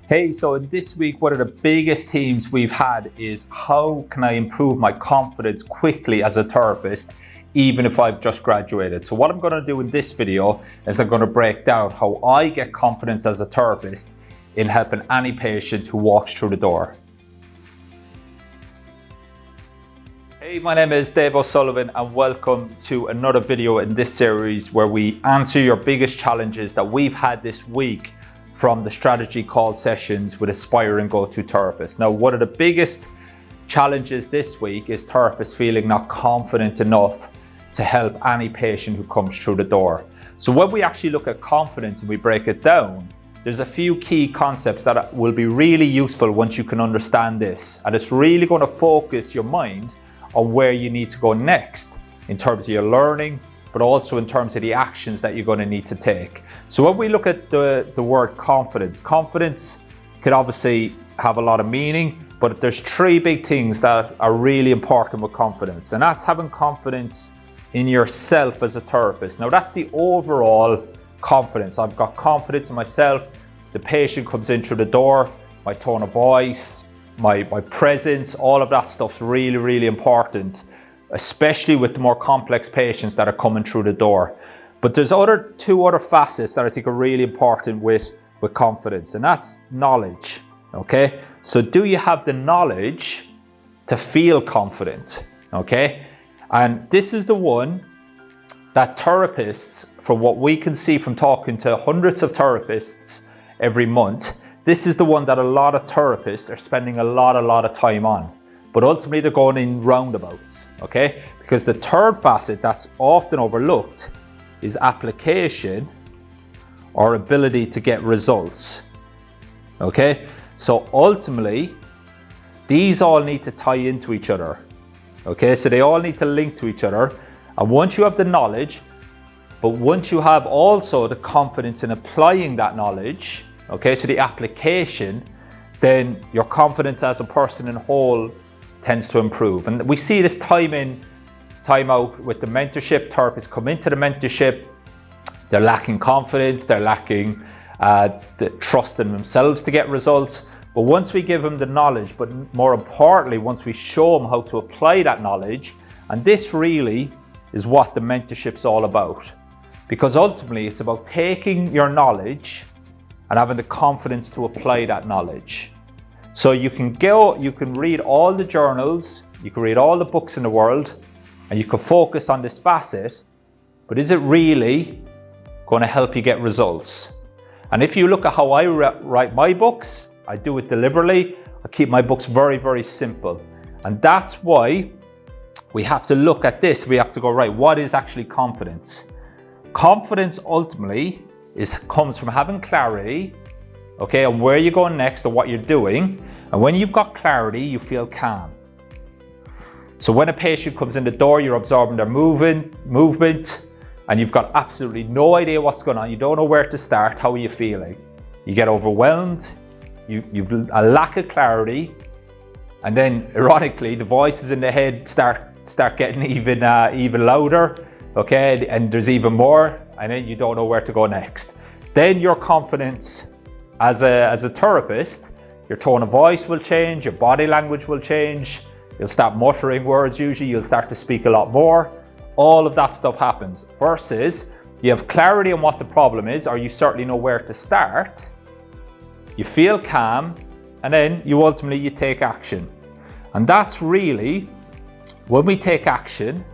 Hey, so this week, one of the biggest themes we've had is how can I improve my confidence quickly as a therapist, even if I've just graduated. So what I'm going to do in this video is I'm going to break down how I get confidence as a therapist in helping any patient who walks through the door. Hey, my name is Dave O'Sullivan and welcome to another video in this series where we answer your biggest challenges that we've had this week from the strategy call sessions with aspiring go-to therapists. Now, one of the biggest challenges this week is therapists feeling not confident enough to help any patient who comes through the door. So when we actually look at confidence and we break it down, there's a few key concepts that will be really useful once you can understand this. And it's really going to focus your mind on where you need to go next in terms of your learning, but also in terms of the actions that you're going to need to take. So when we look at the word confidence can obviously have a lot of meaning, but there's three big things that are really important with confidence. And that's having confidence in yourself as a therapist. Now that's the overall confidence. I've got confidence in myself. The patient comes in through the door, my tone of voice, my presence, all of that stuff's really, really important, especially with the more complex patients that are coming through the door. But there's two other facets that I think are really important with confidence, and that's knowledge. Okay, so do you have the knowledge to feel confident? Okay, and this is the one that therapists, from what we can see from talking to hundreds of therapists every month, this is the one that a lot of therapists are spending a lot of time on. But ultimately they're going in roundabouts, okay? Because the third facet that's often overlooked is application or ability to get results, okay? So ultimately, these all need to tie into each other, okay? So they all need to link to each other. And once you have the knowledge, but once you have also the confidence in applying that knowledge, okay, so the application, then your confidence as a person in whole tends to improve. And we see this time in, time out with the mentorship. Therapists come into the mentorship, they're lacking confidence, they're lacking the trust in themselves to get results. But once we give them the knowledge, but more importantly, once we show them how to apply that knowledge, and this really is what the mentorship's all about. Because ultimately it's about taking your knowledge and having the confidence to apply that knowledge. So you can read all the journals, you can read all the books in the world, and you can focus on this facet, but is it really going to help you get results? And if you look at how I write my books, I do it deliberately. I keep my books very, very simple. And that's why we have to look at this. We have to go, right, what is actually confidence? Confidence ultimately comes from having clarity, okay, on where you're going next and what you're doing. And when you've got clarity, you feel calm. So when a patient comes in the door, you're observing their movement, and you've got absolutely no idea what's going on. You don't know where to start. How are you feeling? You get overwhelmed. You've a lack of clarity. And then ironically, the voices in the head start getting even louder, okay, and there's even more, and then you don't know where to go next. Then your confidence as a therapist, your tone of voice will change, your body language will change, you'll start muttering words usually, you'll start to speak a lot more. All of that stuff happens. Versus, you have clarity on what the problem is, or you certainly know where to start, you feel calm, and then you ultimately take action. And that's really, when we take action,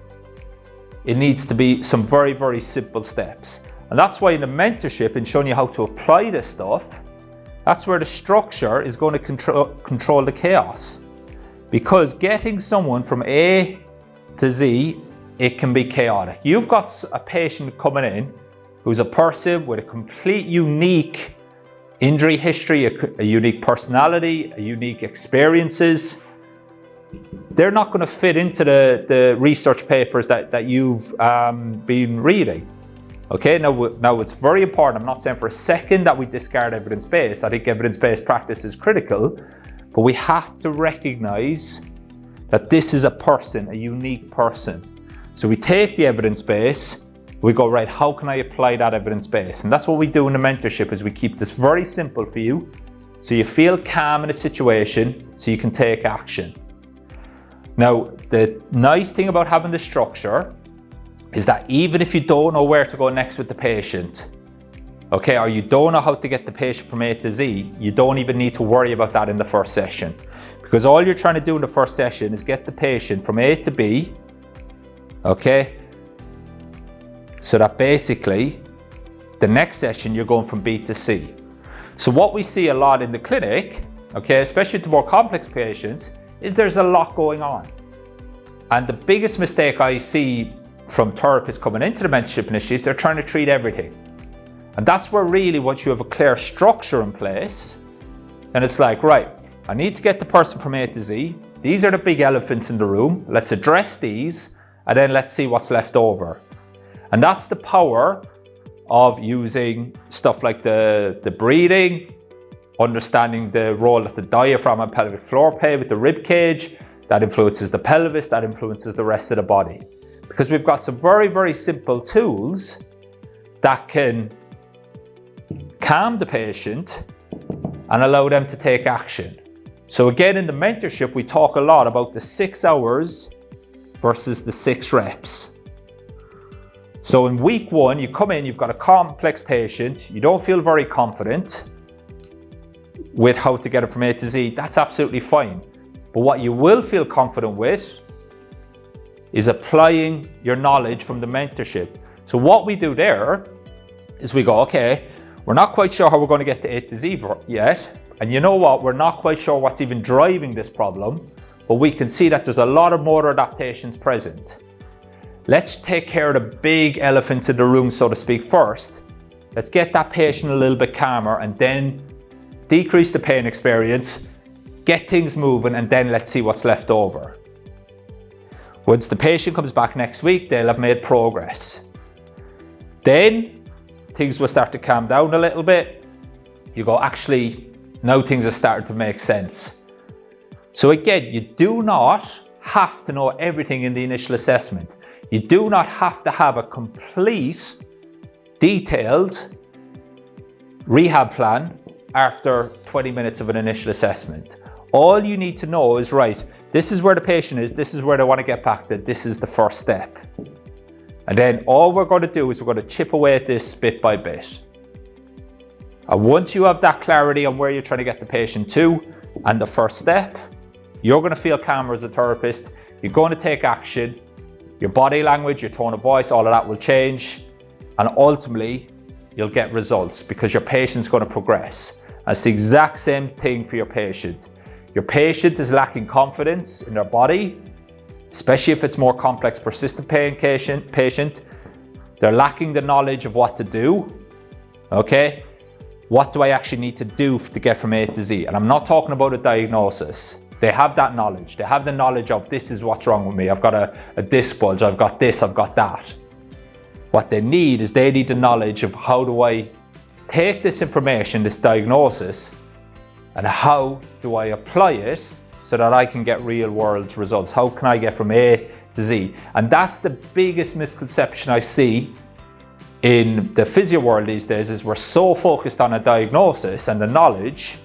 it needs to be some very, very simple steps. And that's why in the mentorship, in showing you how to apply this stuff, that's where the structure is going to control the chaos. Because getting someone from A to Z, it can be chaotic. You've got a patient coming in who's a person with a complete unique injury history, a unique personality, a unique experiences. They're not going to fit into the research papers that you've been reading. Okay, now it's very important. I'm not saying for a second that we discard evidence-based. I think evidence-based practice is critical, but we have to recognize that this is a person, a unique person. So we take the evidence base, we go, right, how can I apply that evidence base? And that's what we do in the mentorship, is we keep this very simple for you. So you feel calm in a situation so you can take action. Now, the nice thing about having the structure is that even if you don't know where to go next with the patient, okay, or you don't know how to get the patient from A to Z, you don't even need to worry about that in the first session. Because all you're trying to do in the first session is get the patient from A to B, okay? So that basically, the next session, you're going from B to C. So what we see a lot in the clinic, okay, especially with the more complex patients, is there's a lot going on. And the biggest mistake I see from therapists coming into the mentorship initially is they're trying to treat everything. And that's where really, once you have a clear structure in place, and it's like, right, I need to get the person from A to Z. These are the big elephants in the room. Let's address these, and then let's see what's left over. And that's the power of using stuff like the breathing, understanding the role that the diaphragm and pelvic floor play with the rib cage. That influences the pelvis, that influences the rest of the body. Because we've got some very, very simple tools that can calm the patient and allow them to take action. So again, in the mentorship, we talk a lot about the 6 hours versus the 6 reps. So in week 1, you come in, you've got a complex patient, you don't feel very confident with how to get it from A to Z, that's absolutely fine. But what you will feel confident with is applying your knowledge from the mentorship. So what we do there is we go, okay, we're not quite sure how we're going to get to A to Z yet. And you know what? We're not quite sure what's even driving this problem, but we can see that there's a lot of motor adaptations present. Let's take care of the big elephants in the room, so to speak, first. Let's get that patient a little bit calmer and then decrease the pain experience, get things moving, and then let's see what's left over. Once the patient comes back next week, they'll have made progress. Then things will start to calm down a little bit. You go, actually, now things are starting to make sense. So again, you do not have to know everything in the initial assessment. You do not have to have a complete, detailed rehab plan after 20 minutes of an initial assessment. All you need to know is, right, this is where the patient is, this is where they want to get back to, this is the first step. And then all we're going to do is we're going to chip away at this bit by bit. And once you have that clarity on where you're trying to get the patient to and the first step, you're going to feel calmer as a therapist. You're going to take action. Your body language, your tone of voice, all of that will change. And ultimately, you'll get results because your patient's going to progress. And it's the exact same thing for your patient. Your patient is lacking confidence in their body, especially if it's more complex, persistent pain patient. They're lacking the knowledge of what to do. Okay? What do I actually need to do to get from A to Z? And I'm not talking about a diagnosis. They have that knowledge. They have the knowledge of this is what's wrong with me. I've got a disc bulge. I've got this. I've got that. What they need is they need the knowledge of how do I take this information, this diagnosis, and how do I apply it so that I can get real world results? How can I get from A to Z? And that's the biggest misconception I see in the physio world these days is we're so focused on a diagnosis and the knowledge,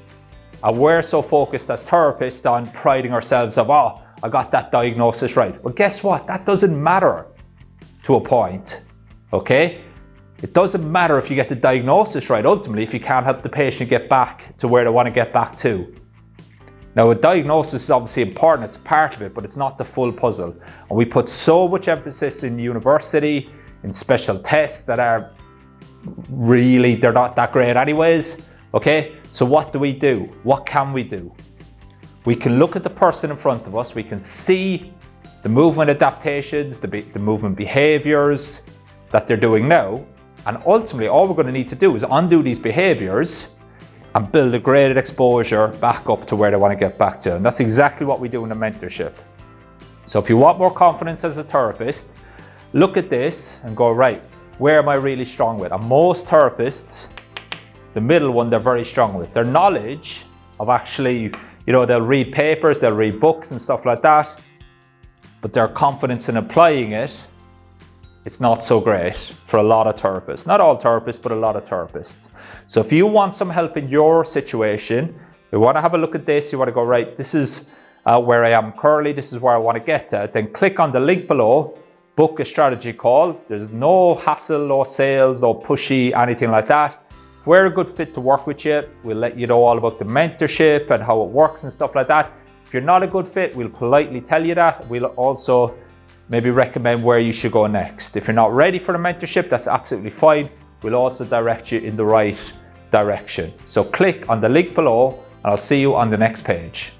and we're so focused as therapists on priding ourselves of, oh, I got that diagnosis right. Well, guess what? That doesn't matter to a point, okay? It doesn't matter if you get the diagnosis right, ultimately, if you can't help the patient get back to where they want to get back to. Now, a diagnosis is obviously important, it's part of it, but it's not the full puzzle. And we put so much emphasis in university, in special tests that are really, they're not that great anyways, okay? So what do we do? What can we do? We can look at the person in front of us, we can see the movement adaptations, the movement behaviors that they're doing now, and ultimately all we're going to need to do is undo these behaviors and build a graded exposure back up to where they want to get back to. And that's exactly what we do in the mentorship. So if you want more confidence as a therapist, look at this and go, right, where am I really strong with? And most therapists, the middle one, they're very strong with. Their knowledge of actually, they'll read papers, they'll read books and stuff like that, but their confidence in applying it, it's not so great for a lot of therapists. Not all therapists, but a lot of therapists. So if you want some help in your situation, You want to have a look at this. You want to go, right, this is where I am currently. This is where I want to get to. Then click on the link below, book a strategy call. There's no hassle, no sales, no pushy, anything like that. If we're a good fit to work with you, we'll let you know all about the mentorship and how it works and stuff like that. If you're not a good fit, we'll politely tell you that. We'll also maybe recommend where you should go next. If you're not ready for the mentorship, that's absolutely fine. We'll also direct you in the right direction. So click on the link below, and I'll see you on the next page.